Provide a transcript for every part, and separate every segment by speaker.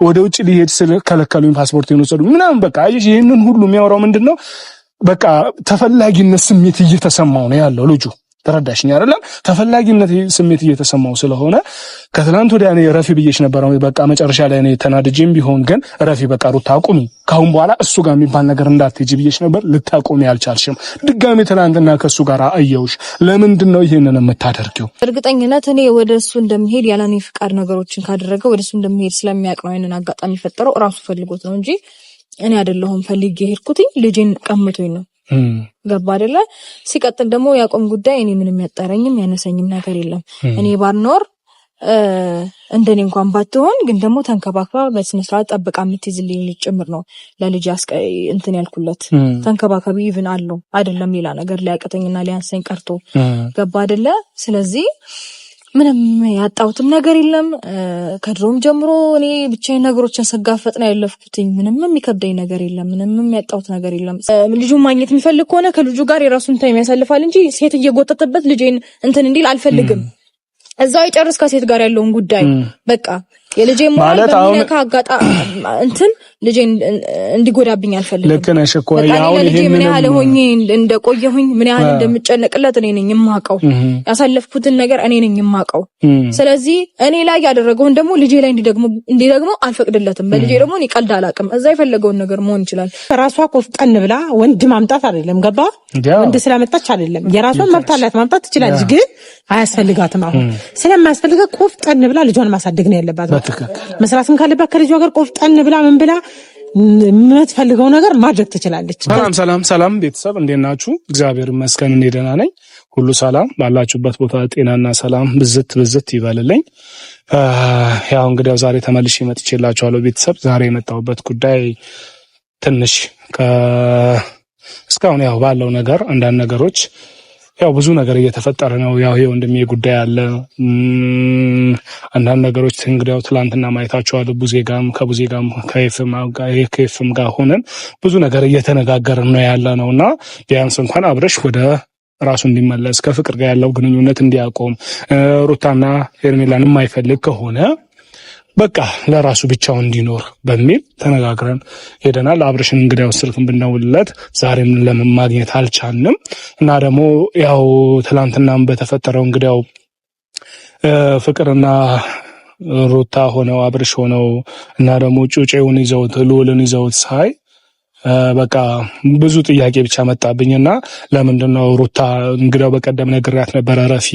Speaker 1: ወደ ውጭ ሊሄድ ስለ ከለከሉኝ ፓስፖርቴን ወሰዱ ምናምን በቃ አየሽ ይሄንን ሁሉ የሚያወራው ምንድነው በቃ ተፈላጊነት ስሜት እየተሰማው ነው ያለው ልጁ ተረዳሽኝ አይደለም ተፈላጊነት ስሜት እየተሰማው ስለሆነ ከትላንት ወዲያ እኔ ረፊ ብዬሽ ነበር በቃ መጨረሻ ላይ እኔ ተናድጄም ቢሆን ግን ረፊ በቃ ሩታ አቁሚ ካሁን በኋላ እሱ ጋር የሚባል ነገር እንዳትሄጂ ብዬሽ ነበር ልታቆሚ አልቻልሽም ድጋሚ ትላንትና ከሱ ጋር አየውሽ ለምንድን ነው ይሄንን የምታደርጊው
Speaker 2: እርግጠኝነት እኔ ወደሱ እንደምሄድ ያለኔ ፍቃድ ነገሮችን ካደረገ ወደሱ እንደምሄድ ስለሚያውቅ ነው አይነን አጋጣሚ ፈጠረው ራሱ ፈልጎት ነው እንጂ እኔ አይደለሁም ፈልጌ ሄድኩትኝ ልጄን ቀምቶኝ ነው ገባ አይደለ ሲቀጥል ደግሞ ያቆም ጉዳይ እኔ ምንም ያጣረኝም ያነሰኝም ነገር የለም እኔ ባልኖር እንደኔ እንኳን ባትሆን ግን ደግሞ ተንከባክባ በስነ ስርዓት ጠብቃ የምትይዝልኝ ልጅ ጭምር ነው ለልጅ እንትን ያልኩለት ተንከባካቢ ኢቭን አለው አይደለም ሌላ ነገር ሊያቀተኝና ሊያንሰኝ ቀርቶ ገባ አይደለ ስለዚህ ምንም ያጣውትም ነገር የለም ከድሮም ጀምሮ እኔ ብቻዬን ነገሮችን ሰጋፈጥ ነው ያለፍኩትኝ ምንም የሚከብደኝ ነገር የለም ምንም ያጣውት ነገር የለም ልጁን ማግኘት የሚፈልግ ከሆነ ከልጁ ጋር የራሱን ታይም ያሳልፋል እንጂ ሴት እየጎተተበት ልጄን እንትን እንዲል አልፈልግም እዛው ይጨርስ ከሴት ጋር ያለውን ጉዳይ በቃ የልጄ ማለት በሚነካ አጋጣ እንትን ልጄን እንዲጎዳብኝ አልፈልግም
Speaker 1: ልክ ነሽ እኮ ያው
Speaker 2: ልጄ ምን ያህል ሆኜ እንደቆየሁኝ ምን ያህል እንደምጨነቅለት እኔ ነኝ የማውቀው ያሳለፍኩትን ነገር እኔ ነኝ የማውቀው ስለዚህ እኔ ላይ ያደረገውን ደግሞ ልጄ ላይ እንዲደግሞ አልፈቅድለትም በልጄ ደግሞ እኔ ቀልድ አላውቅም እዛ የፈለገውን ነገር መሆን ይችላል
Speaker 3: ራሷ ቆፍጠን ብላ ወንድ ማምጣት አይደለም ገባ ወንድ ስለመጣች አይደለም የራሷን መብት አላት ማምጣት ትችላለች ግን አያስፈልጋትም አሁን ስለማያስፈልጋት ቆፍጠን ብላ ልጇን ማሳደግ ነው ያለባት መስራትም ካለባት ከልጇ ጋር ቆፍጠን ብላ ምን ብላ የምትፈልገው ነገር ማድረግ ትችላለች
Speaker 1: ሰላም ቤተሰብ እንዴት ናችሁ እግዚአብሔር ይመስገን እኔ ደህና ነኝ ሁሉ ሰላም ባላችሁበት ቦታ ጤናና ሰላም ብዝት ይበልልኝ ያው እንግዲህ ዛሬ ተመልሼ መጥቼላችኋለሁ ቤተሰብ ዛሬ የመጣሁበት ጉዳይ ትንሽ እስካሁን ያው ባለው ነገር አንዳንድ ነገሮች ያው ብዙ ነገር እየተፈጠረ ነው ያው ይሄ ወንድሜ ጉዳይ አለ አንዳንድ ነገሮች እንግዲያው ትላንትና ማይታችኋል ከቡዜጋም ከኤፍም ጋር ሆነን ብዙ ነገር እየተነጋገርን ነው ያለነውና ቢያንስ እንኳን አብረሽ ወደ ራሱ እንዲመለስ ከፍቅር ጋር ያለው ግንኙነት እንዲያቆም ሩታና ሄርሜላን የማይፈልግ ከሆነ በቃ ለራሱ ብቻው እንዲኖር በሚል ተነጋግረን ሄደናል አብረሽን እንግዲያው ስልክን ብንደውልለት ዛሬም ለማግኘት አልቻልንም እና ደግሞ ያው ትላንትናም በተፈጠረው እንግዲያው ፍቅርና ሩታ ሆነው አብረሽ ሆነው እና ደግሞ ጩጬውን ይዘውት ሉልን ይዘውት ሳይ በቃ ብዙ ጥያቄ ብቻ መጣብኝና ለምንድነው ሩታ እንግዲያው በቀደም ነግሬያት ነበር ረፊ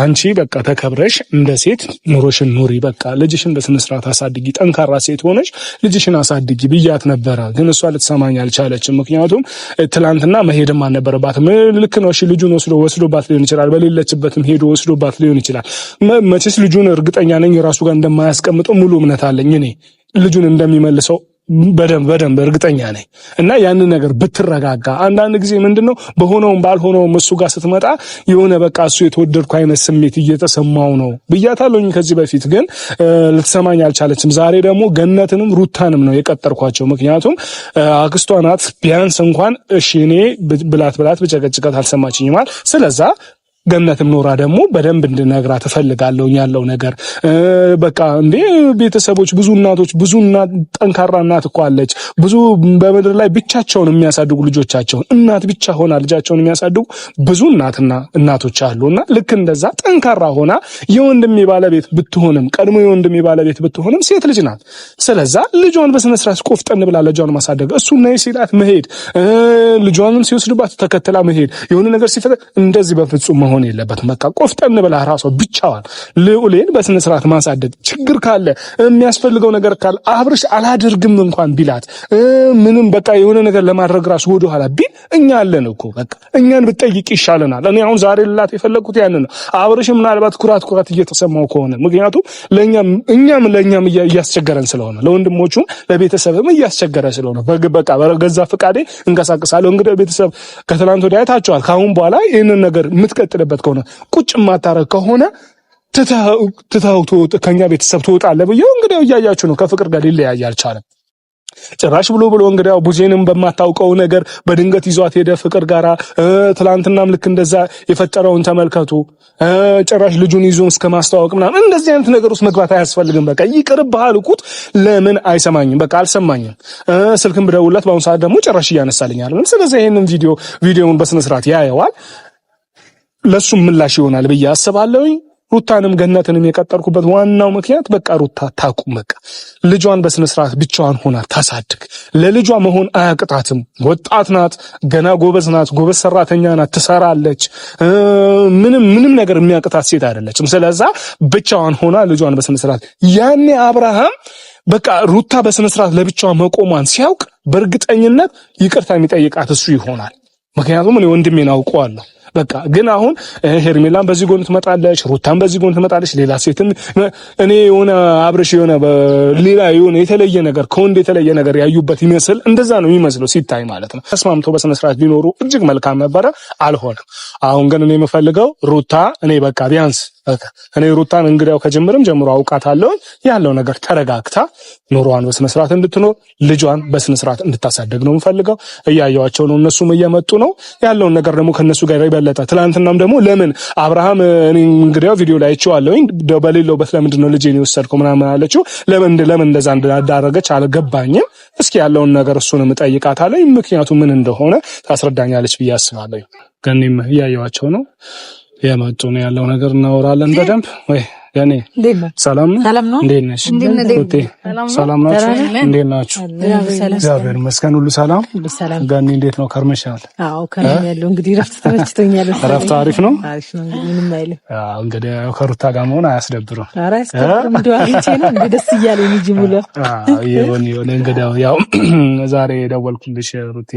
Speaker 1: አንቺ በቃ ተከብረሽ እንደ ሴት ኑሮሽን ኑሪ በቃ ልጅሽን በስነ ስርዓት አሳድጊ ጠንካራ ሴት ሆነሽ ልጅሽን አሳድጊ ብያት ነበር ግን እሷ ልትሰማኝ አልቻለችም ምክንያቱም ትላንትና መሄድም አልነበረባትም ልክ ነው እሺ ልጁን ወስዶባት ሊሆን ይችላል በሌለችበትም ሄዶ ወስዶባት ሊሆን ይችላል መቼስ ልጁን እርግጠኛ ነኝ ራሱ ጋር እንደማያስቀምጠው ሙሉ እምነት አለኝ እኔ ልጁን እንደሚመልሰው በደንብ እርግጠኛ ነኝ እና ያን ነገር ብትረጋጋ አንዳንድ ጊዜ ምንድነው በሆነውም ባልሆነውም እሱ ጋር ስትመጣ የሆነ በቃ እሱ የተወደድኩ አይነት ስሜት እየተሰማው ነው ብያታለሁኝ ከዚህ በፊት ግን ልትሰማኝ አልቻለችም ዛሬ ደግሞ ገነትንም ሩታንም ነው የቀጠርኳቸው ምክንያቱም አክስቷ ናት ቢያንስ እንኳን እሺ እኔ ብላት ብጨቀጭቀት አልሰማችኝም ማለት ስለዛ ገነትም ኖራ ደግሞ በደንብ እንድነግራት እፈልጋለሁ ያለው ነገር በቃ እንዴ ቤተሰቦች ብዙ እናቶች ብዙ ጠንካራ እናት እኮ አለች ብዙ በመድር ላይ ብቻቸውን የሚያሳድጉ ልጆቻቸውን እናት ብቻ ሆና ልጃቸውን የሚያሳድጉ ብዙ እናቶች አሉና ልክ እንደዛ ጠንካራ ሆና የወንድሜ ባለቤት ብትሆንም ቀድሞ የወንድሜ ባለቤት ብትሆንም ሴት ልጅ ናት ስለዛ ልጇን በስነ ስርዓት ቆፍጠን ብላ ልጇን ማሳደግ እሱና የሲላት መሄድ ልጇንም ሲወስድባት ተከተላ መሄድ የሆነ ነገር ሲፈጠር እንደዚህ በፍጹም መሆን የለበትም በቃ ቆፍጠን ብላ ራሷ ብቻዋን ልዑሌን በስነ ስርዓት ማሳደግ ችግር ካለ የሚያስፈልገው ነገር ካለ አብርሽ አላደርግም እንኳን ቢላት ምንም በቃ የሆነ ነገር ለማድረግ ራሱ ወደ ኋላ ቢል እኛ አለን እኮ በቃ እኛን ብትጠይቅ ይሻለናል እኔ አሁን ዛሬ ልላት የፈለኩት ያንን ነው አብርሽ ምናልባት ኩራት እየተሰማው ከሆነ ምክንያቱም ለኛም እያስቸገረን ስለሆነ ለወንድሞቹም ለቤተሰብም እያስቸገረ ስለሆነ በቃ በገዛ ፍቃዴ እንቀሳቀሳለሁ እንግዲህ ቤተሰብ ከትላንት ወዲያ አይታችኋል ካሁን በኋላ ይሄንን ነገር የምትቀጥልበት ከሆነ ቁጭ ማታረግ ከሆነ ትታው ከኛ ቤተሰብ ትወጣለህ ብዬ እንግዲህ እያያችሁ ነው ከፍቅር ጋር ሊለያይ አልቻለም ጭራሽ ብሎ እንግዲህ ቡዜንም በማታውቀው ነገር በድንገት ይዟት ሄደ ፍቅር ጋራ። ትላንትናም ልክ እንደዛ የፈጠረውን ተመልከቱ። ጭራሽ ልጁን ይዞ እስከ ማስተዋወቅ ምናምን እንደዚህ አይነት ነገር ውስጥ መግባት አያስፈልግም። በቃ ይቅርብሃል እልኩት። ለምን አይሰማኝም? በቃ አልሰማኝም። ስልክም ብደውልለት በአሁኑ ሰዓት ደግሞ ጭራሽ እያነሳልኝ አይደለም። ስለዚህ ይሄንን ቪዲዮውን በስነ ስርዓት ያየዋል። ለሱም ምላሽ ይሆናል ብዬ አስባለሁኝ። ሩታንም ገነትንም የቀጠርኩበት ዋናው ምክንያት በቃ ሩታ ታቁም። በቃ ልጇን በስነ ስርዓት ብቻዋን ሆና ታሳድግ። ለልጇ መሆን አያቅጣትም። ወጣት ናት፣ ገና ጎበዝ ናት፣ ጎበዝ ሰራተኛ ናት፣ ትሰራለች። ምንም ነገር የሚያቅታት ሴት አይደለችም። ስለዛ ብቻዋን ሆና ልጇን በስነ ስርዓት ያኔ አብርሃም በቃ ሩታ በስነ ስርዓት ለብቻዋ መቆሟን ሲያውቅ በእርግጠኝነት ይቅርታ የሚጠይቃት እሱ ይሆናል። ምክንያቱም እኔ ወንድሜን አውቀዋለሁ። በቃ ግን አሁን ሄርሜላን በዚህ ጎን ትመጣለች፣ ሩታን በዚህ ጎን ትመጣለች፣ ሌላ ሴትም እኔ የሆነ አብርሽ የሆነ ሌላ የሆነ የተለየ ነገር ከወንድ የተለየ ነገር ያዩበት ይመስል እንደዛ ነው የሚመስለው ሲታይ ማለት ነው። ተስማምተው በስነ ስርዓት ቢኖሩ እጅግ መልካም ነበረ። አልሆነም። አሁን ግን እኔ የምፈልገው ሩታ እኔ በቃ ቢያንስ እኔ ሩታን እንግዲያው ከጀምርም ጀምሮ አውቃታለሁ። ያለው ነገር ተረጋግታ ኑሯን በስነ ስርዓት እንድትኖር ልጇን በስነ ስርዓት እንድታሳደግ ነው የምፈልገው። እያየዋቸው ነው፣ እነሱም እየመጡ ነው። ያለውን ነገር ደግሞ ከነሱ ጋር ይበለጣ። ትላንትናም ደግሞ ለምን አብርሃም እኔ እንግዲያው ቪዲዮ ላይ አይቼዋለሁኝ በሌለውበት ለምንድን ነው ልጄን የወሰድከው ምናምን አለችው። ለምን እንደዛ እንዳደረገች አልገባኝም። እስኪ ያለውን ነገር እሱንም እጠይቃታለሁ። ምክንያቱ ምን እንደሆነ ታስረዳኛለች ብዬ አስባለሁ። ገኒም እያየዋቸው ነው የመጡ ነው። ያለው ነገር እናወራለን በደንብ። ወይ ያኔ ሰላም ነው? እንዴት ነሽ? ሰላም ናችሁ? እንዴት ናችሁ? እግዚአብሔር ይመስገን ሁሉ ሰላም። ጋኒ እንዴት ነው ከርመሻል?
Speaker 3: አዎ ከርም ያለው እንግዲህ ረፍት ተመችቶኛል።
Speaker 1: ረፍት አሪፍ ነው?
Speaker 3: አሪፍ ነው። ምንም አይልም።
Speaker 1: አዎ እንግዲህ ከሩታ ጋር መሆን አያስደብርም።
Speaker 3: ኧረ አያስደብርም። እንደው አሪፍ ነው። እንግዲህ ደስ እያለኝ እንጂ ሙሉ
Speaker 1: ይሁን እንግዲህ ያው ዛሬ ደወልኩልሽ ሩቴ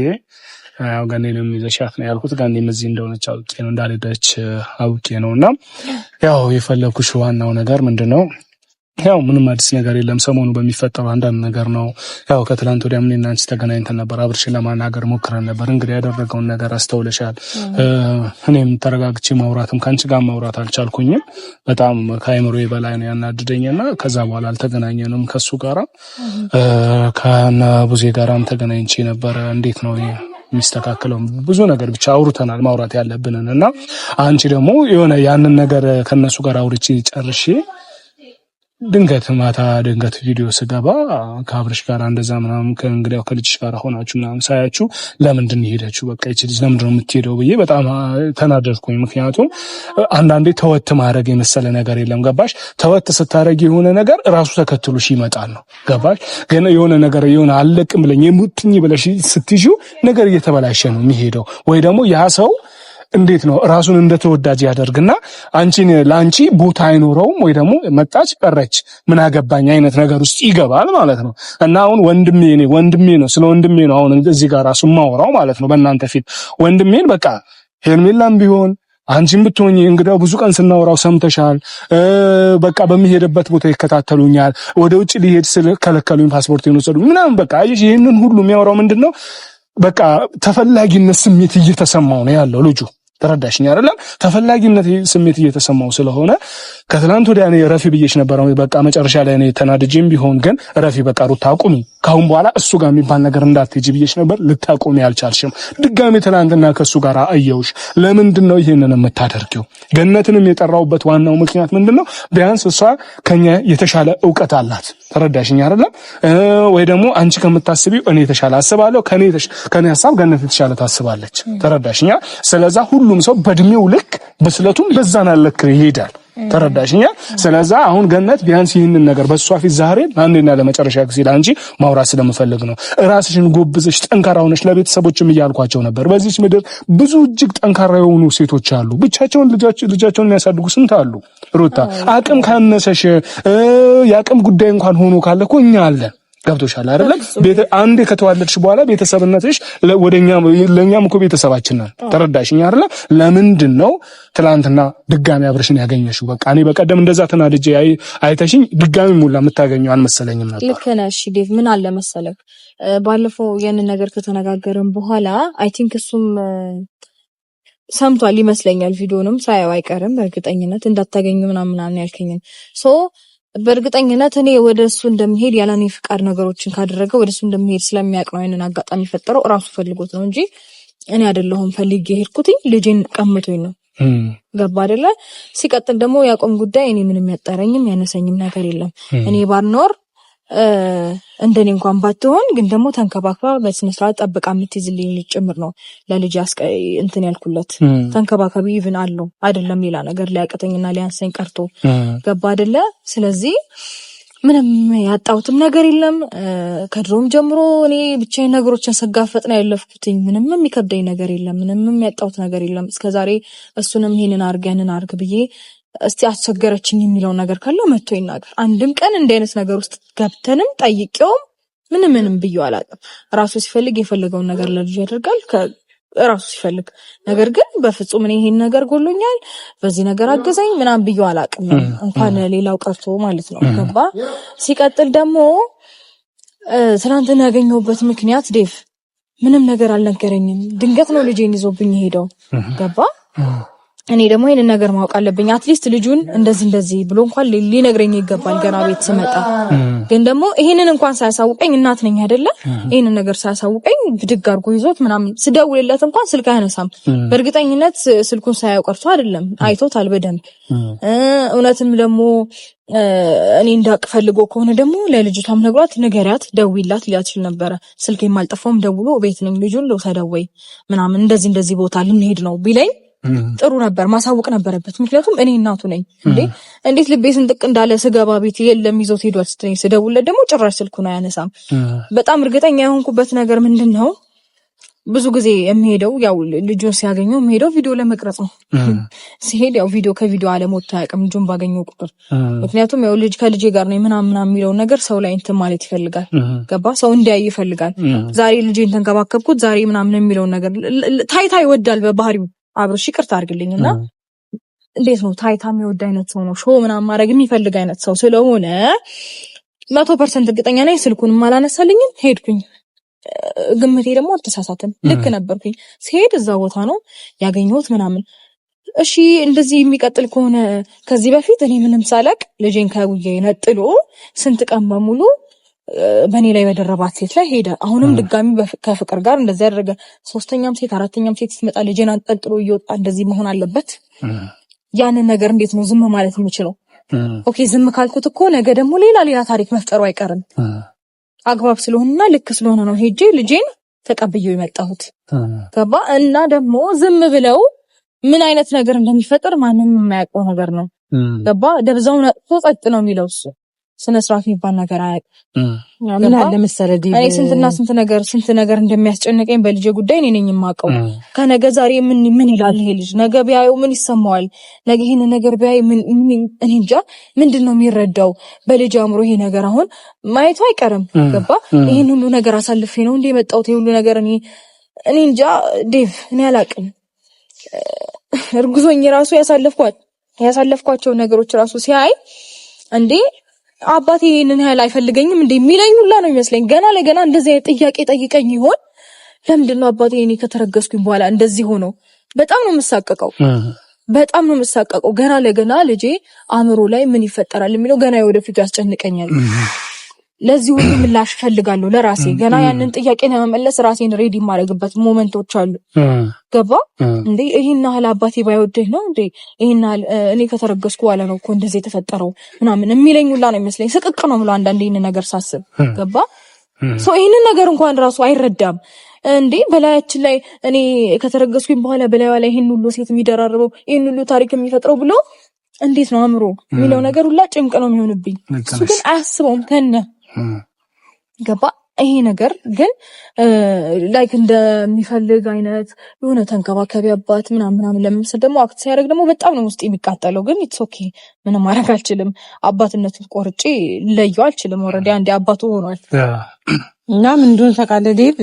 Speaker 1: ያው ጋኔንም ይዘሻት ነው ያልኩት። ጋኔም እዚህ እንደሆነች አውቄ ነው እንዳልሄደች አውቄ ነውና ያው የፈለኩሽ ዋናው ነገር ምንድነው? ያው ምንም አዲስ ነገር የለም። ሰሞኑ በሚፈጠረው አንዳንድ ነገር ነው። ያው ከትላንት ወዲያ እኔና አንቺ ተገናኝተን ነበር። አብርሽን ለማናገር ሞክረን ነበር። እንግዲህ ያደረገውን ነገር አስተውለሻል። እኔም ተረጋግቼ ማውራትም ከአንቺ ጋር ማውራት አልቻልኩኝም። በጣም ከአይምሮዬ በላይ ነው ያናድደኝና ከዛ በኋላ አልተገናኘንም ከሱ ጋራ ከና ቡዜ ጋራም ተገናኝቼ ነበረ። እንዴት ነው የሚስተካከለው? ብዙ ነገር ብቻ አውርተናል ማውራት ያለብንን እና አንቺ ደግሞ የሆነ ያንን ነገር ከነሱ ጋር አውርቼ ጨርሼ ድንገት ማታ ቪዲዮ ስገባ ከአብርሽ ጋር እንደዛ ምናምን ከእንግዲያው ከልጅሽ ጋር ሆናችሁ ምናምን ሳያችሁ ለምንድን ነው ሄዳችሁ? በቃ እቺ ልጅ ለምንድን ነው የምትሄደው ብዬ በጣም ተናደድኩኝ። ምክንያቱም አንዳንዴ ተወት ማድረግ የመሰለ ነገር የለም። ገባሽ? ተወት ስታረጊ የሆነ ነገር ራሱ ተከትሎሽ ይመጣል ነው። ገባሽ? ግን የሆነ ነገር የሆነ አለቅም ብለኝ የሙጥኝ ብለሽ ስትይዢው ነገር እየተበላሸ ነው የሚሄደው። ወይ ደግሞ ያ ሰው እንዴት ነው ራሱን እንደተወዳጅ ያደርግና አንቺን ላንቺ ቦታ አይኖረውም። ወይ ደግሞ መጣች ቀረች ምን አገባኝ አይነት ነገር ውስጥ ይገባል ማለት ነው። እና አሁን ወንድሜ ነው ስለ ወንድሜ ነው አሁን እዚህ ጋር ራሱ ማወራው ማለት ነው በእናንተ ፊት ወንድሜን በቃ ሄርሜላም ቢሆን አንቺም ብትሆኚ እንግዲያው ብዙ ቀን ስናወራው ሰምተሻል። በቃ በሚሄድበት ቦታ ይከታተሉኛል። ወደ ውጭ ሊሄድ ስለ ከለከሉኝ ፓስፖርቴን ወሰዱኝ ምናምን በቃ ይሄንን ሁሉ የሚያወራው ምንድነው? በቃ ተፈላጊነት ስሜት እየተሰማው ነው ያለው ልጁ። ተረዳሽኝ አይደለም? ተፈላጊነት ስሜት እየተሰማው ስለሆነ ከትላንት ወዲያ እኔ ረፊ ብዬሽ ነበር። በቃ መጨረሻ ላይ እኔ ተናድጄም ቢሆን ግን ረፊ በቃ ሩታ አቁሚ፣ ካሁን በኋላ እሱ ጋር የሚባል ነገር እንዳትሄጂ ብዬሽ ነበር። ልታቆሚ አልቻልሽም። ድጋሜ ትላንትና ከሱ ጋር አየውሽ። ለምንድን ነው ይሄንን የምታደርጊው? ገነትንም የጠራውበት ዋናው ምክንያት ምንድነው? ቢያንስ እሷ ከኛ የተሻለ እውቀት አላት። ተረዳሽኝ አይደለም? ወይ ደግሞ አንቺ ከምታስቢው እኔ የተሻለ አስባለሁ፣ ከኔ ሐሳብ ገነት የተሻለ ታስባለች። ተረዳሽኛ? ስለዛ ሁሉም ሰው በእድሜው ልክ ብስለቱም በዛና ልክ ይሄዳል። ተረዳሽኛ? ስለዛ አሁን ገነት ቢያንስ ይህንን ነገር በሷ ፊት ዛሬ አንዴና ለመጨረሻ ጊዜ ለአንቺ ማውራት ስለምፈልግ ነው። ራስሽን ጎብዘሽ ጠንካራ ሆነሽ ለቤተሰቦችም እያልኳቸው ነበር። በዚህች ምድር ብዙ እጅግ ጠንካራ የሆኑ ሴቶች አሉ። ብቻቸውን ልጃቸውን የሚያሳድጉ ስንት አሉ። ሩታ አቅም ካነሰሽ የአቅም ጉዳይ እንኳን ሆኖ ካለ እኮ እኛ አለን። ገብቶሻል አይደለም? አንዴ ከተዋለድሽ በኋላ ቤተሰብነትሽ ለኛም እኮ ቤተሰባችን ነን። ተረዳሽኝ አይደለም? ለምንድን ነው ትላንትና ድጋሚ አብርሽን ያገኘሽው? በቃ እኔ በቀደም እንደዛ ተናድጄ አይተሽኝ ድጋሚ ሙላ የምታገኘው አልመሰለኝም ነበር። ልክ ነሽ ዴቭ። ምን አለ መሰለክ ባለፈው ያንን ነገር ከተነጋገርን በኋላ አይ ቲንክ እሱም ሰምቷል ይመስለኛል። ቪዲዮንም ሳያው አይቀርም በእርግጠኝነት እንዳታገኙ ምናምን ያልከኝን
Speaker 2: በእርግጠኝነት እኔ ወደሱ እንደምሄድ ያለኔ ፍቃድ ነገሮችን ካደረገ ወደሱ እንደምሄድ ስለሚያውቅ ነው አይነን አጋጣሚ ፈጠረው ራሱ ፈልጎት ነው እንጂ እኔ አይደለሁም ፈልጌ ሄድኩትኝ ልጄን ቀምቶኝ ነው ገባ አይደለ ሲቀጥል ደግሞ ያቆም ጉዳይ እኔ ምንም ያጣረኝም ያነሰኝም ነገር የለም እኔ ባርኖር እንደኔ እንኳን ባትሆን ግን ደግሞ ተንከባክባ በስነ ስርዓት ጠብቃ የምትይዝልኝ ጭምር ነው ለልጅ እንትን ያልኩለት ተንከባካቢ ኢቭን አለው አይደለም ሌላ ነገር ሊያቀተኝና ሊያንሰኝ ቀርቶ ገባ አይደለ ስለዚህ ምንም ያጣውትም ነገር የለም ከድሮም ጀምሮ እኔ ብቻዬን ነገሮችን ሰጋፈጥ ነው ያለፍኩትኝ ምንም የሚከብደኝ ነገር የለም ምንም ያጣውት ነገር የለም እስከዛሬ እሱንም ይሄንን አርገ ብዬ እስቲ አስቸገረችኝ የሚለው ነገር ካለ መጥቶ ይናገር አንድም ቀን እንደ አይነት ነገር ውስጥ ገብተንም ጠይቄው ምንም ብዩ አላውቅም ራሱ ሲፈልግ የፈለገውን ነገር ለልጅ ያደርጋል ራሱ ሲፈልግ ነገር ግን በፍጹም እኔ ይሄን ነገር ጎሎኛል በዚህ ነገር አገዘኝ ምናምን ብዩ አላውቅም እንኳን ሌላው ቀርቶ ማለት ነው ገባ ሲቀጥል ደግሞ ትናንትና ያገኘሁበት ምክንያት ዴቭ ምንም ነገር አልነገረኝም ድንገት ነው ልጄን ይዞብኝ ሄደው ገባ እኔ ደግሞ ይሄን ነገር ማወቅ አለብኝ አትሊስት ልጁን እንደዚህ ብሎ እንኳን ሊነግረኝ ይገባል ገና ቤት ስመጣ ግን ደግሞ ይሄንን እንኳን ሳያሳውቀኝ እናት ነኝ አይደለ ይሄንን ነገር ሳያሳውቀኝ ብድግ አድርጎ ይዞት ምናምን ስደውልለት እንኳን ስልክ አያነሳም በእርግጠኝነት ስልኩን ሳያውቅ ቀርቶ አይደለም አይቶታል በደንብ እውነትም ደግሞ እኔ እንዳቅ ፈልጎ ከሆነ ደግሞ ለልጅቷም ነግሯት ንገሪያት ደውይላት ሊላት ይችል ነበር ስልክ የማልጠፋውም ደውሎ ቤት ነኝ ልጁን ልውሰደው ምናምን እንደዚህ ቦታ ልንሄድ ነው ቢለኝ ጥሩ ነበር ማሳወቅ ነበረበት ምክንያቱም እኔ እናቱ ነኝ እንዴት ልቤ ስንጥቅ እንዳለ ስገባ ቤት የለም ይዞት ሄዷል ስትለኝ ስደውልለት ደግሞ ጭራሽ ስልኩን አያነሳም በጣም እርግጠኛ የሆንኩበት ነገር ምንድነው ብዙ ጊዜ የሚሄደው ያው ልጁን ሲያገኘው የሚሄደው ቪዲዮ ለመቅረጽ ነው ሲሄድ ያው ከቪዲዮ አለሞት ታያቅም ልጁን ባገኘው ቁጥር ምክንያቱም ያው ከልጄ ጋር ነው ምናምን የሚለው ነገር ሰው ላይ እንትን ማለት ይፈልጋል ገባ ሰው እንዲያይ ይፈልጋል ዛሬ ልጄን ተንከባከብኩት ዛሬ ምናምን የሚለው ነገር ታይታ ይወዳል በባህሪው አብሮሽ ይቅርታ አድርግልኝና እንዴት ነው ታይታ የሚወድ አይነት ሰው ነው ሾው ምናምን ማድረግ የሚፈልግ አይነት ሰው ስለሆነ 100% እርግጠኛ ነኝ ስልኩንም አላነሳልኝም ሄድኩኝ ግምቴ ደግሞ አልተሳሳተም ልክ ነበርኩኝ ሲሄድ እዛ ቦታ ነው ያገኘሁት ምናምን እሺ እንደዚህ የሚቀጥል ከሆነ ከዚህ በፊት እኔ ምንም ሳላቅ ልጄን ከውዬ ነጥሎ ስንት ቀን በሙሉ በኔ ላይ በደረባት ሴት ላይ ሄደ አሁንም ድጋሚ ከፍቅር ጋር እንደዚህ ያደረገ ሶስተኛም ሴት አራተኛም ሴት ስትመጣ ልጄን አንጠልጥሎ እየወጣ እንደዚህ መሆን አለበት ያንን ነገር እንዴት ነው ዝም ማለት የምችለው ኦኬ ዝም ካልኩት እኮ ነገ ደግሞ ሌላ ታሪክ መፍጠሩ አይቀርም አግባብ ስለሆነና ልክ ስለሆነ ነው ሄጄ ልጄን ተቀብዬው የመጣሁት ገባ እና ደግሞ ዝም ብለው ምን አይነት ነገር እንደሚፈጠር ማንም የማያውቀው ነገር ነው ገባ ደብዛውን አጥቶ ጸጥ ነው የሚለው እሱ ስነ ስርዓት የሚባል ነገር አያውቅም
Speaker 3: ምን አለ መሰለህ
Speaker 2: እኔ ስንት ነገር እንደሚያስጨንቀኝ በልጄ ጉዳይ እኔ ነኝ የማውቀው ከነገ ዛሬ ምን ይላል ይሄ ልጅ ነገ ቢያየው ምን ይሰማዋል ነገ ይሄን ነገር ቢያይ ምን እኔ እንጃ ምንድነው የሚረዳው በልጅ አእምሮ ይሄ ነገር አሁን ማየቱ አይቀርም ገባ ይሄን ሁሉ ነገር አሳልፌ ነው እንደ የመጣሁት ይሄ ሁሉ ነገር እኔ እንጃ ዴቭ እኔ አላውቅም እርጉዞኝ ራሱ ያሳለፍኳቸው ነገሮች ራሱ ሲያይ እንዴ አባቴ ይሄንን ያህል አይፈልገኝም እንዴ የሚለኝ ሁላ ነው የሚመስለኝ ገና ለገና እንደዚህ ጥያቄ ጠይቀኝ ይሆን ለምንድነው አባቴ እኔ ከተረገዝኩኝ በኋላ እንደዚህ ሆኖ በጣም ነው የምሳቀቀው ገና ለገና ልጄ አእምሮ ላይ ምን ይፈጠራል የሚለው ገና ወደፊቱ ያስጨንቀኛል ለዚህ ሁሉ ምላሽ ፈልጋለሁ ለራሴ ገና ያንን ጥያቄ ለመመለስ ራሴን ሬዲ ማድረግበት ሞመንቶች አሉ ገባ እንዴ ይሄን ያህል አባቴ ባይወደኝ ነው እንዴ ይሄን ያህል እኔ ከተረገዝኩ በኋላ ነው እኮ እንደዚህ የተፈጠረው ምናምን የሚለኝ ሁላ ነው የሚመስለኝ ስቅቅ ነው ብሎ አንዳንዴ ይሄን ነገር ሳስብ ገባ ሶ ይሄንን ነገር እንኳን ራሱ አይረዳም እንዴ በላያችን ላይ እኔ ከተረገዝኩኝ በኋላ በላዩ ላይ ይሄን ሁሉ ሴት የሚደራርበው ይሄን ሁሉ ታሪክ የሚፈጥረው ብሎ እንዴት ነው አእምሮ የሚለው ነገር ሁላ ጭንቅ ነው የሚሆንብኝ እሱ ግን አያስበውም ከነ ገባ ይሄ ነገር ግን ላይክ እንደሚፈልግ አይነት የሆነ ተንከባካቢ አባት ምናምን ለምሳሌ ደግሞ አክት ሲያደርግ ደግሞ በጣም ነው ውስጥ የሚቃጠለው ግን ኢትስ ኦኬ ምንም ማድረግ አልችልም አባትነቱን ቆርጬ ለየው አልችልም ኦሬዲ አንዴ አባቱ ሆኗል
Speaker 3: እና ምን እንደሆነ ታውቃለህ ዴቭ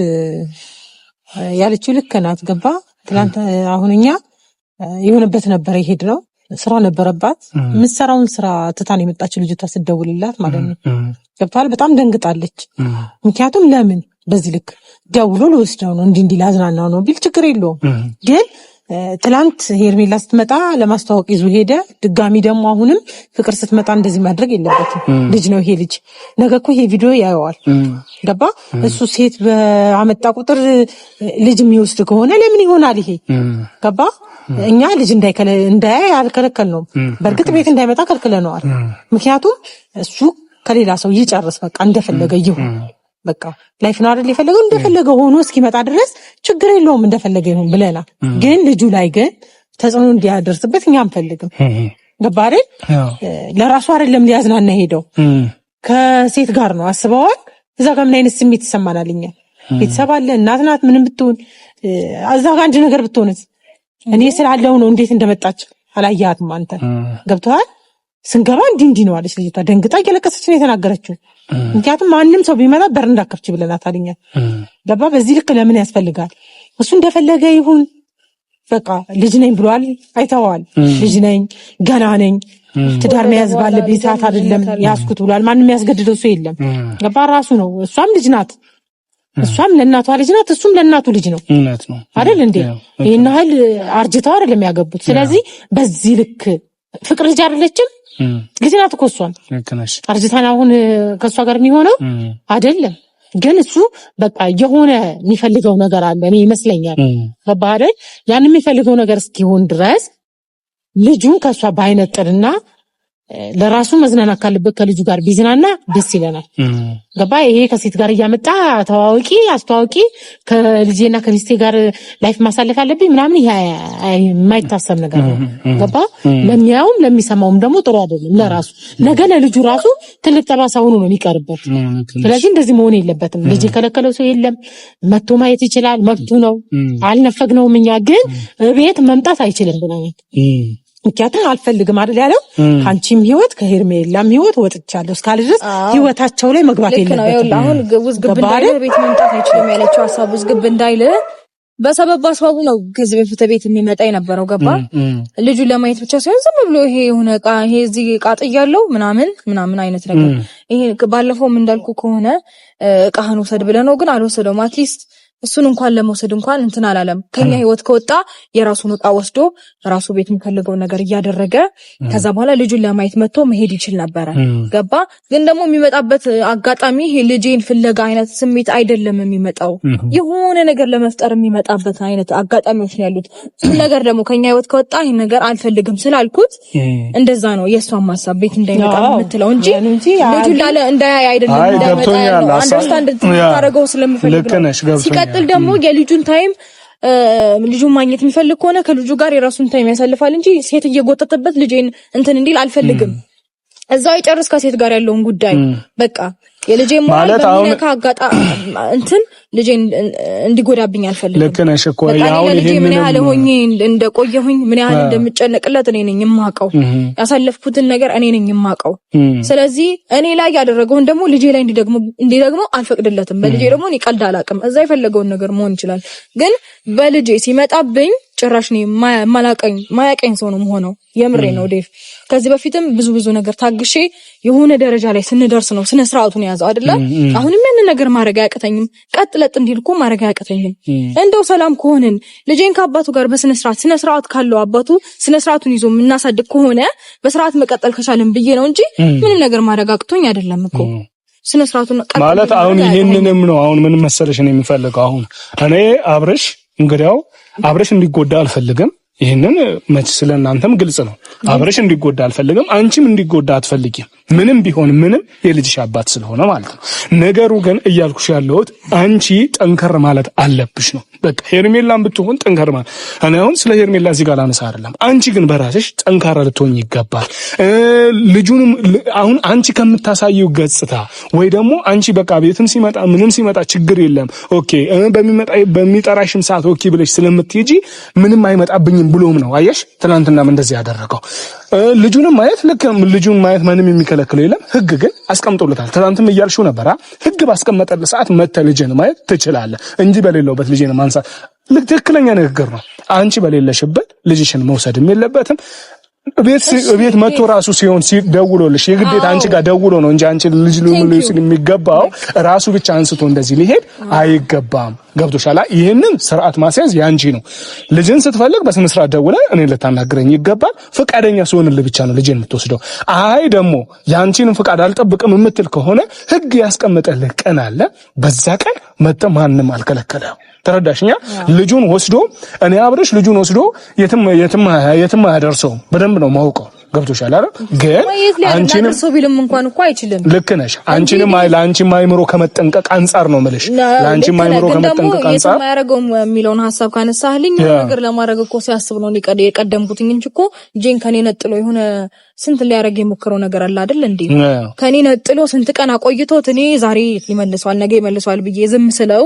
Speaker 3: ያለችው ልክ ናት ገባ ትላንት አሁንኛ የሆነበት ነበር ይሄድ ነው ስራ ነበረባት ምትሰራውን ስራ ትታን የመጣችው ልጅቷ ስትደውልላት ማለት ነው ገብቷል በጣም ደንግጣለች ምክንያቱም ለምን በዚህ ልክ ደውሎ ልወስደው ነው እንዲህ ላዝናናው ነው ቢል ችግር የለውም ግን ትላንት ሄርሜላ ስትመጣ ለማስተዋወቅ ይዞ ሄደ። ድጋሚ ደግሞ አሁንም ፍቅር ስትመጣ እንደዚህ ማድረግ የለበትም። ልጅ ነው ይሄ ልጅ። ነገ እኮ ይሄ ቪዲዮ ያየዋል። ገባ? እሱ ሴት በአመጣ ቁጥር ልጅ የሚወስድ ከሆነ ለምን ይሆናል ይሄ? ገባ? እኛ ልጅ እንዳያይ አልከለከልነውም። በእርግጥ ቤት እንዳይመጣ ከልክለነዋል። ምክንያቱም እሱ ከሌላ ሰው ይጨርስ፣ በቃ እንደፈለገ ይሁን። በቃ ላይፍ ነው አይደል የፈለገው፣ እንደፈለገ ሆኖ እስኪመጣ ድረስ ችግር የለውም፣ እንደፈለገ ይሁን ብለናል። ግን ልጁ ላይ ግን ተጽዕኖ እንዲያደርስበት እኛ አንፈልግም። ገባ አይደል? ለራሱ አይደለም ሊያዝናና ሄደው ከሴት ጋር ነው። አስበዋል? እዛ ጋር ምን አይነት ስሜት ይሰማናል እኛ? ቤተሰብ አለ፣ እናት ናት፣ ምንም ብትሆን እዛ ጋር አንድ ነገር ብትሆንስ? እኔ ስላለው ነው እንዴት እንደመጣች አላያትም አንተ? ገብቶሃል? ስንገባ እንዲህ ነው አለች ልጅቷ። ደንግጣ እየለቀሰች ነው የተናገረችው። ምክንያቱም ማንም ሰው ቢመጣ በር እንዳከፍች ብለናት አለኛ። ገባ? በዚህ ልክ ለምን ያስፈልጋል? እሱ እንደፈለገ ይሁን። በቃ ልጅ ነኝ ብሏል፣ አይተዋል። ልጅ ነኝ፣ ገና ነኝ፣ ትዳር መያዝ ባለብኝ ሰዓት አይደለም ያስኩት ብሏል። ማንም ያስገድደው ሰው የለም። ገባ? ራሱ ነው። እሷም ልጅ ናት፣ እሷም ለእናቷ ልጅ ናት፣ እሱም ለእናቱ ልጅ ነው አይደል እንዴ? ይሄን ያህል አርጅተው አይደለም ያገቡት። ስለዚህ በዚህ ልክ ፍቅር ልጅ አይደለችም፣ ልጅ ናት እኮ እሷም። አርጅታን አሁን ከእሷ ጋር የሚሆነው አይደለም። ግን እሱ በቃ የሆነ የሚፈልገው ነገር አለ፣ እኔ ይመስለኛል። ገባህ አይደል? ያን የሚፈልገው ነገር እስኪሆን ድረስ ልጁን ከእሷ ባይነጥልና ለራሱ መዝናናት ካለበት ከልጁ ጋር ቢዝናና ደስ ይለናል። ገባ? ይሄ ከሴት ጋር እያመጣ ተዋውቂ አስተዋውቂ ከልጄና ከሚስቴ ጋር ላይፍ ማሳለፍ አለብኝ ምናምን የማይታሰብ ነገር ነው። ገባ? ለሚያውም ለሚሰማውም ደግሞ ጥሩ አይደለም። ለራሱ ነገ ለልጁ ራሱ ትልቅ ጠባሳ ሆኖ ነው የሚቀርበት። ስለዚህ እንደዚህ መሆን የለበትም። ልጅ የከለከለው ሰው የለም። መጥቶ ማየት ይችላል፣ መብቱ ነው። አልነፈግነውም። እኛ ግን ቤት መምጣት አይችልም ብለናል። ምክንያቱም አልፈልግም አይደል ያለው። ካንቺም ህይወት ከሄርሜላም ህይወት ወጥቻለሁ እስካለ ድረስ ህይወታቸው ላይ መግባት የለበትም።
Speaker 2: አሁን ውዝግብ እንዳይለ ቤት መምጣት አይችልም ያለችው ሐሳብ ውዝግብ እንዳይለ በሰበብ አስባቡ ነው ከዚህ በፊት ቤት የሚመጣ የነበረው። ገባ? ልጁን ለማየት ብቻ ሳይሆን ዝም ብሎ ይሄ የሆነ ዕቃ ይሄ እዚህ ዕቃ ጥያለሁ ምናምን አይነት ነገር። ይሄ ባለፈውም እንዳልኩ ከሆነ ዕቃህን ወሰድ ብለህ ነው፣ ግን አልወሰደውም። አትሊስት እሱን እንኳን ለመውሰድ እንኳን እንትን አላለም። ከኛ ህይወት ከወጣ የራሱን ዕቃ ወስዶ ራሱ ቤት የሚፈልገው ነገር እያደረገ ከዛ በኋላ ልጁን ለማየት መጥቶ መሄድ ይችል ነበረ። ገባ? ግን ደግሞ የሚመጣበት አጋጣሚ ይሄ ልጄን ፍለጋ አይነት ስሜት አይደለም የሚመጣው፣ የሆነ ነገር ለመፍጠር የሚመጣበት አይነት አጋጣሚዎች ነው ያሉት። እሱ ነገር ደግሞ ከኛ ህይወት ከወጣ ይሄን ነገር አልፈልግም ስላልኩት እንደዛ ነው የሷን ማሳብ ቤት እንዳይመጣ የምትለው እንጂ ልጁን ላለ እንዳያይ አይደለም። እንዳይመጣ ነው አንደርስታንድ ታደርገው ስለምፈልግ ነው። ሲቀጥል ደግሞ የልጁን ታይም ልጁን ማግኘት የሚፈልግ ከሆነ ከልጁ ጋር የራሱን ታይም ያሳልፋል እንጂ ሴት እየጎተተበት ልጄን እንትን እንዲል አልፈልግም። እዛው ይጨርስ ከሴት ጋር ያለውን ጉዳይ በቃ የልጄ ማለት በሚነካ እንትን ልጄን እንዲጎዳብኝ አልፈልግም።
Speaker 1: ልክ ነሽ እኮ
Speaker 2: ያው ልጄ ምን ያህል ሆኜ እንደቆየሁኝ ምን ያህል እንደምጨነቅለት እኔ ነኝ የማውቀው። ያሳለፍኩትን ነገር እኔ ነኝ የማውቀው። ስለዚህ እኔ ላይ ያደረገውን ደግሞ ልጄ ላይ እንዲደግሞ አልፈቅድለትም። በልጄ ደግሞ እኔ ቀልድ አላውቅም። እዛ የፈለገውን ነገር መሆን ይችላል። ግን በልጄ ሲመጣብኝ ጭራሽ ነው ማያቀኝ ሰው ነው የምሆነው። የምሬ ነው ዴቭ። ከዚህ በፊትም ብዙ ነገር ታግሼ የሆነ ደረጃ ላይ ስንደርስ ነው ስነ ስርዓቱን ያዘው አይደለ? አሁንም ያን ነገር ማድረግ አያቅተኝም። ቀጥለጥ እንዲልኩ ማድረግ አያቅተኝም። እንደው ሰላም ከሆነን ልጄን ከአባቱ ጋር ስነ ስርዓት ካለው አባቱ ስነ ስርዓቱን ይዞ የምናሳድግ ከሆነ በስርዓት መቀጠል ከቻለን ብዬ ነው እንጂ ምንም ነገር ማድረግ አቅቶኝ አይደለም እኮ። ስነ ስርዓቱን
Speaker 1: ማለት አሁን ይሄንንም ነው አሁን ምን መሰለሽ ነው የሚፈልገው። አሁን እኔ አብርሽ እንግዲያው አብርሽ እንዲጎዳ አልፈልግም። ይሄንን መች ስለናንተም ግልጽ ነው። አብርሽ እንዲጎዳ አልፈልግም፣ አንቺም እንዲጎዳ አትፈልጊም። ምንም ቢሆን ምንም የልጅሽ አባት ስለሆነ ማለት ነው። ነገሩ ግን እያልኩሽ ያለሁት አንቺ ጠንከር ማለት አለብሽ ነው። በቃ ሄርሜላን ብትሆን ጠንከር ማለት እኔ አሁን ስለ ሄርሜላ እዚህ ጋር ላነሳ አይደለም። አንቺ ግን በራስሽ ጠንካራ ልትሆኝ ይገባል። ልጁንም አሁን አንቺ ከምታሳየው ገጽታ ወይ ደግሞ አንቺ በቃ ቤትም ሲመጣ ምንም ሲመጣ ችግር የለም ኦኬ በሚጠራሽም ሰዓት ኦኬ ብለሽ ስለምትሄጂ ምንም አይመጣብኝም ብሎም ነው። አየሽ ትናንትናም እንደዚህ ያደረገው ልጁንም ማየት ልክ ልጁን ማየት ምንም የሚከለክለው የለም። ህግ ግን አስቀምጦለታል። ትናንትም እያልሽው ነበር። ህግ ባስቀመጠልህ ሰዓት መተህ ልጅን ማየት ትችላለህ እንጂ በሌለውበት ልጅን ማንሳት ትክክለኛ ንግግር ነው። አንቺ በሌለሽበት ልጅሽን መውሰድም የለበትም። ቤት መጥቶ ራሱ ሲሆን ሲደውሎልሽ የግዴታ አንቺ ጋር ደውሎ ነው እንጂ አንቺ ልጅ ልሙልሽ የሚገባው ራሱ ብቻ አንስቶ እንደዚህ ሊሄድ አይገባም። ገብቶሻል? ይሄንን ስርዓት ማስያዝ ያንቺ ነው። ልጅን ስትፈልግ በስነ ስርዓት ደውለ እኔ ልታናግረኝ ይገባል። ፈቃደኛ ሲሆንልህ ብቻ ነው ልጅን የምትወስደው። አይ ደግሞ ያንቺን ፈቃድ አልጠብቅም የምትል ከሆነ ህግ ያስቀመጠልህ ቀን አለ። በዛ ቀን መጥቶ ማንንም አልከለከለም። ተረዳሽኛ? ልጁን ወስዶ እኔ አብረሽ ልጁን ወስዶ የትም አያደርሰውም። በደንብ ነው ማውቀው። ገብቶሻል አይደል? ግን አንቺንም
Speaker 2: ሰው ቢልም እንኳን እኮ አይችልም።
Speaker 1: ልክ ነሽ። አንቺንም ለአንቺም አይምሮ ከመጠንቀቅ አንፃር ነው የምልሽ። ለአንቺም አይምሮ ከመጠንቀቅ አንፃር
Speaker 2: የማያረገው የሚለውን ሐሳብ ካነሳህልኝ ነገር ለማድረግ እኮ ሲያስብ ነው የቀደምኩትኝ እንጂ እኮ ጄን ከኔ ነጥሎ የሆነ ስንት ሊያረግ የሞከረው ነገር አለ አይደል እንዴ? ከኔ ነጥሎ ስንት ቀን አቆይቶት እኔ ዛሬ ይመልሰዋል ነገ ይመልሰዋል ብዬ ዝም ስለው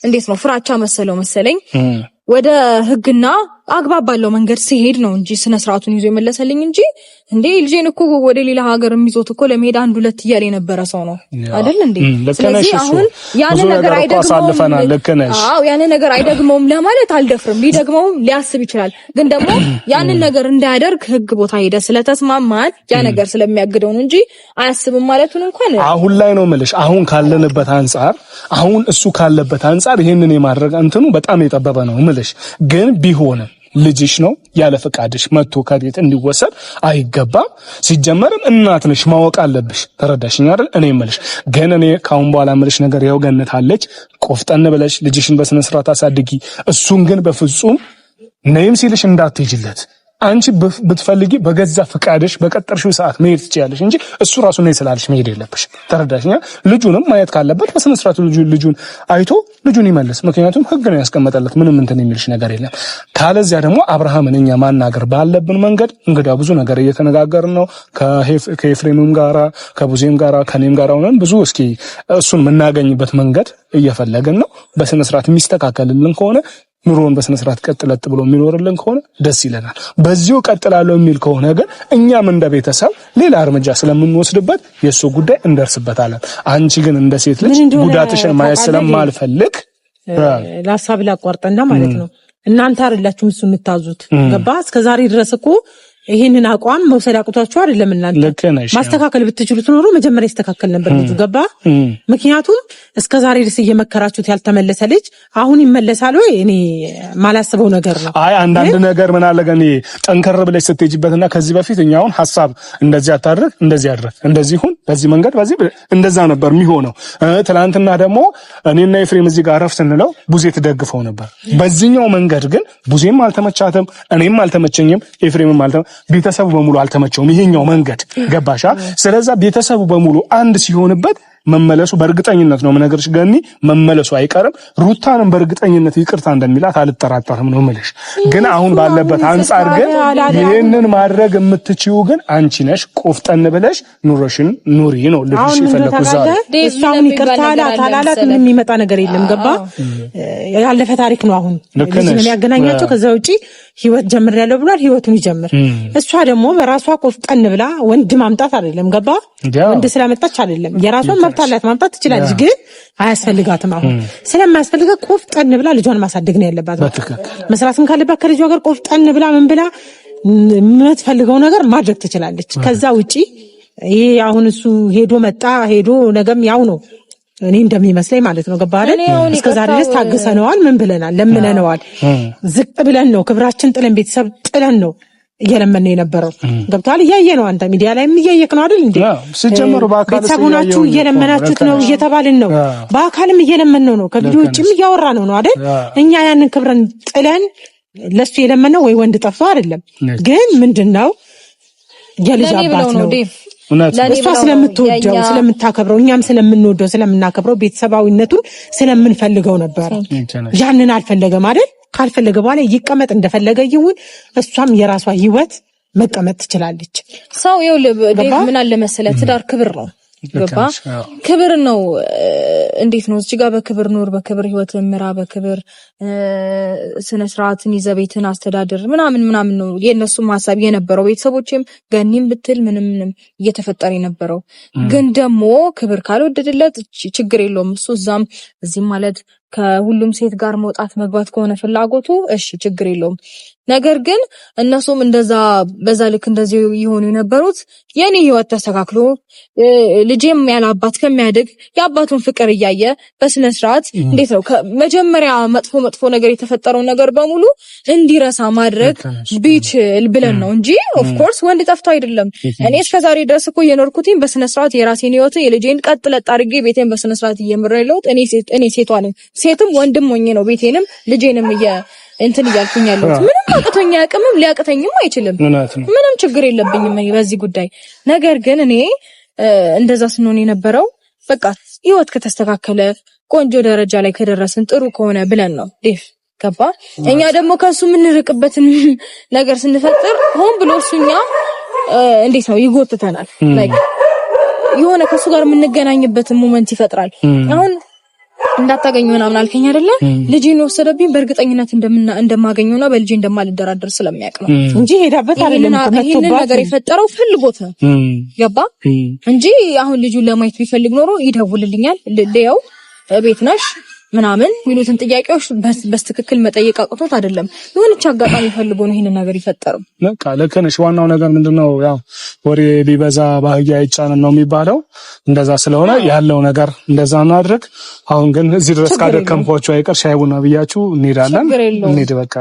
Speaker 2: እንዴት ነው ፍራቻ መሰለኝ ወደ ህግና አግባብ ባለው መንገድ ሲሄድ ነው እንጂ ስነ ስርዓቱን ይዞ የመለሰልኝ እንጂ እንዴ ልጄን እኮ ወደ ሌላ ሀገር የሚዞት እኮ ለመሄድ 1-2 እያለ የነበረ ሰው ነው አይደል እንዴ? ስለዚህ አሁን ያን ነገር አይደግመውም ለማለት አልደፍርም። ሊደግመውም ሊያስብ ይችላል። ግን ደግሞ ያንን ነገር እንዳያደርግ ህግ ቦታ ሄደ ስለተስማማን ያ ነገር ስለሚያግደው ነው እንጂ አያስብም ማለቱን እንኳን
Speaker 1: አሁን ላይ ነው የምልሽ። አሁን ካለንበት አንፃር አሁን እሱ ካለበት አንፃር ይሄንን የማድረግ እንትኑ በጣም የጠበበ ነው የምልሽ። ግን ቢሆንም ልጅሽ ነው ያለ ፈቃድሽ መጥቶ ከቤት እንዲወሰድ አይገባም። ሲጀመርም እናት ነሽ ማወቅ አለብሽ። ተረዳሽኝ አይደል? እኔ የምልሽ ግን እኔ ካሁን በኋላ የምልሽ ነገር ያው ገነት አለች። ቆፍጠን ብለሽ ልጅሽን በስነ ስርዓት አሳድጊ። እሱን ግን በፍጹም ነይም ሲልሽ እንዳትሄጂለት። አንቺ ብትፈልጊ በገዛ ፍቃድሽ በቀጠርሽው ሰዓት መሄድ ትችያለሽ እንጂ እሱ ራሱ ነው ስላልሽ መሄድ የለብሽ። ተረዳሽኛ? ልጁንም ማየት ካለበት በስነ ስርዓቱ ልጁን አይቶ ልጁን ይመልስ። ምክንያቱም ህግ ነው ያስቀመጠለት። ምንም እንትን የሚልሽ ነገር የለም። ካለዚያ ደግሞ አብርሃምን እኛ ማናገር ባለብን መንገድ እንግዲህ ብዙ ነገር እየተነጋገርን ነው። ከኤፍሬምም ጋራ ከቡዜም ጋራ ከኔም ጋራ ሆነን ብዙ እስኪ እሱን የምናገኝበት መንገድ እየፈለግን ነው። በስነ ስርዓት የሚስተካከልልን ከሆነ ኑሮን በስነ ስርዓት ቀጥለጥ ብሎ የሚኖርልን ከሆነ ደስ ይለናል። በዚሁ ቀጥላለሁ የሚል ከሆነ ግን እኛም እንደ ቤተሰብ ሌላ እርምጃ ስለምንወስድበት የሱ ጉዳይ እንደርስበታለን። አንቺ ግን እንደ ሴት ልጅ ጉዳትሽን ማየት ስለማልፈልግ
Speaker 3: ለሐሳብ ላቋርጠና ማለት ነው። እናንተ አይደላችሁም እሱ የምታዙት። ገባ? እስከዛሬ ድረስ እኮ ይሄንን አቋም መውሰድ አቅቷችሁ አይደለም። እናንተ ማስተካከል ብትችሉት ኖሮ መጀመሪያ ይስተካከል ነበር ልጁ። ገባ? ምክንያቱም እስከዛሬ ድረስ እየመከራችሁት ያልተመለሰ ልጅ አሁን ይመለሳል ወይ? እኔ ማላስበው ነገር ነው።
Speaker 1: አይ አንዳንድ ነገር ምን አለ ገኒ ጠንከር ብለሽ ስትሄጂበትና ከዚህ በፊት እኛውን ሐሳብ እንደዚህ አታድርግ እንደዚህ አድርግ እንደዚህ ሁን በዚህ መንገድ በዚህ እንደዛ ነበር የሚሆነው። ትላንትና ደግሞ እኔና ኤፍሬም እዚህ ጋር ረፍ ስንለው ቡዜ ተደግፈው ነበር። በዚህኛው መንገድ ግን ቡዜም አልተመቻተም፣ እኔም አልተመቸኝም፣ ኤፍሬምም ቤተሰቡ በሙሉ አልተመቸውም ይሄኛው መንገድ። ገባሻ? ስለዚህ ቤተሰቡ በሙሉ አንድ ሲሆንበት መመለሱ በእርግጠኝነት ነው የምነግርሽ ገኒ፣ መመለሱ አይቀርም። ሩታንም በእርግጠኝነት ይቅርታ እንደሚላት አልጠራጠርም ነው የምልሽ። ግን አሁን ባለበት አንፃር ግን ይሄንን ማድረግ የምትችይው ግን አንቺ ነሽ። ቆፍጠን ብለሽ ኑሮሽን ኑሪ ነው ልልሽ ይፈልኩ ዛሬ
Speaker 3: እሷም ይቅርታ አላላት ምንም የሚመጣ ነገር የለም። ገባ? ያለፈ ታሪክ ነው። አሁን ልጅ ነው የሚያገናኛቸው። ከዛ ውጪ ህይወት ጀምሬያለሁ ብሏል። ህይወቱን ይጀምር። እሷ ደግሞ በራሷ ቆፍጠን ብላ ወንድ ማምጣት አይደለም። ገባ? ወንድ ስላመጣች አይደለም የራሷን መብታላት ማምጣት ትችላለች። ግን አያስፈልጋትም። አሁን ስለማያስፈልጋት ቆፍጠን ብላ ልጇን ማሳደግ ነው ያለባት። መስራትም ካለባት ከልጇ ጋር ቆፍጠን ብላ ምን ብላ የምትፈልገው ነገር ማድረግ ትችላለች። ከዛ ውጪ ይሄ አሁን እሱ ሄዶ መጣ ሄዶ ነገም ያው ነው እኔ እንደሚመስለኝ ማለት ነው። ገባ አይደል? እስከዛሬ ድረስ ታግሰነዋል። ምን ብለናል? ለምነነዋል። ዝቅ ብለን ነው ክብራችን ጥለን ቤተሰብ ጥለን ነው እየለመነ የነበረው። ገብቷል? እያየ ነው። አንተ ሚዲያ ላይም እያየክ ነው አይደል እንዴ?
Speaker 1: ሲጀመሩ በአካል
Speaker 3: ቤተሰቡናችሁ እየለመናችሁት ነው እየተባልን ነው። በአካልም እየለመነው ነው። ከቪዲዮ ውጭም እያወራ ነው አይደል? እኛ ያንን ክብረን ጥለን ለሱ የለመነው ወይ ወንድ ጠፍቶ አይደለም። ግን ምንድነው የልጅ አባት ነው። እሷ ስለምትወደው ስለምታከብረው፣ እኛም ስለምንወደው ስለምናከብረው ቤተሰባዊነቱን ስለምንፈልገው ነበር። ያንን አልፈለገም አይደል? ካልፈለገ በኋላ ይቀመጥ እንደፈለገ ይሁን። እሷም የራሷ ህይወት መቀመጥ ትችላለች።
Speaker 2: ሰው ምን አለ መሰለህ፣ ትዳር ክብር ነው። ገባ? ክብር ነው። እንዴት ነው እዚህ ጋር በክብር ኑር፣ በክብር ህይወት ምራ፣ በክብር ስነ ስርዓትን ይዘህ ቤትን አስተዳደር ምናምን ነው የነሱም ሐሳብ የነበረው። ቤተሰቦችም ገኒም ብትል ምንም እየተፈጠረ የነበረው ግን ደግሞ ክብር ካልወደደለት ችግር የለውም። እሱ እዛም እዚህም ማለት ከሁሉም ሴት ጋር መውጣት መግባት ከሆነ ፍላጎቱ እሺ ችግር የለውም። ነገር ግን እነሱም እንደዛ በዛ ልክ እንደዚህ ይሆኑ የነበሩት የኔ ህይወት ተስተካክሎ ልጄም ያለ አባት ከሚያድግ የአባቱን ፍቅር እያየ በስነ ስርዓት እንዴት ነው መጀመሪያ መጥፎ ነገር የተፈጠረው ነገር በሙሉ እንዲረሳ ማድረግ ቢችል ብለን ነው እንጂ ኦፍ ኮርስ ወንድ ጠፍቶ አይደለም። እኔ እስከዛሬ ድረስ እኮ የኖርኩትኝ በስነ ስርዓት የራሴን ህይወት የልጄን ቀጥ ለጥ አድርጌ ቤቴን በስነ ስርዓት እየመረለሁት እኔ ሴቷ ነኝ። ሴትም ወንድም ሆኜ ነው ቤቴንም ልጄንም እንትን እያልኩኝ ያለሁት። ምንም አቅቶኛ ያቅምም ሊያቅተኝም አይችልም። ምንም ችግር የለብኝም በዚህ ጉዳይ። ነገር ግን እኔ እንደዛ ስንሆን የነበረው በቃ ህይወት ከተስተካከለ ቆንጆ ደረጃ ላይ ከደረስን ጥሩ ከሆነ ብለን ነው ዴፍ ገባ። እኛ ደግሞ ከሱ የምንርቅበትን ነገር ስንፈጥር ሆን ብሎ እሱኛ እንዴት ነው ይጎትተናል። ላይክ የሆነ ከሱ ጋር የምንገናኝበትን ሞመንት ይፈጥራል። አሁን እንዳታገኘው ምናምን አልከኝ አይደለ? ልጄን ወሰደብኝ በእርግጠኝነት እንደማገኘውና በልጄ እንደማልደራደር ስለሚያውቅ ነው እንጂ ሄዳበት አይደለም። ይሄንን ነገር የፈጠረው ፈልጎት ነው ገባ እንጂ አሁን ልጁን ለማየት ቢፈልግ ኖሮ ይደውልልኛል። ለየው ቤት ነሽ ምናምን ሚሉትን ጥያቄዎች በስትክክል መጠየቅ አቅቶት አይደለም። የሆነች አጋጣሚ ፈልጎ ነው ይሄንን ነገር ይፈጠረው። በቃ ልክ ነሽ። ዋናው ነገር ምንድነው ያው ወሬ ቢበዛ ባህያ አይጫንም ነው የሚባለው። እንደዛ ስለሆነ ያለው ነገር እንደዛ እናድርግ። አሁን ግን እዚህ ድረስ ካደከምኳችሁ አይቀር ሻይ ቡና ብያችሁ እንሄዳለን። እንሂድ በቃ።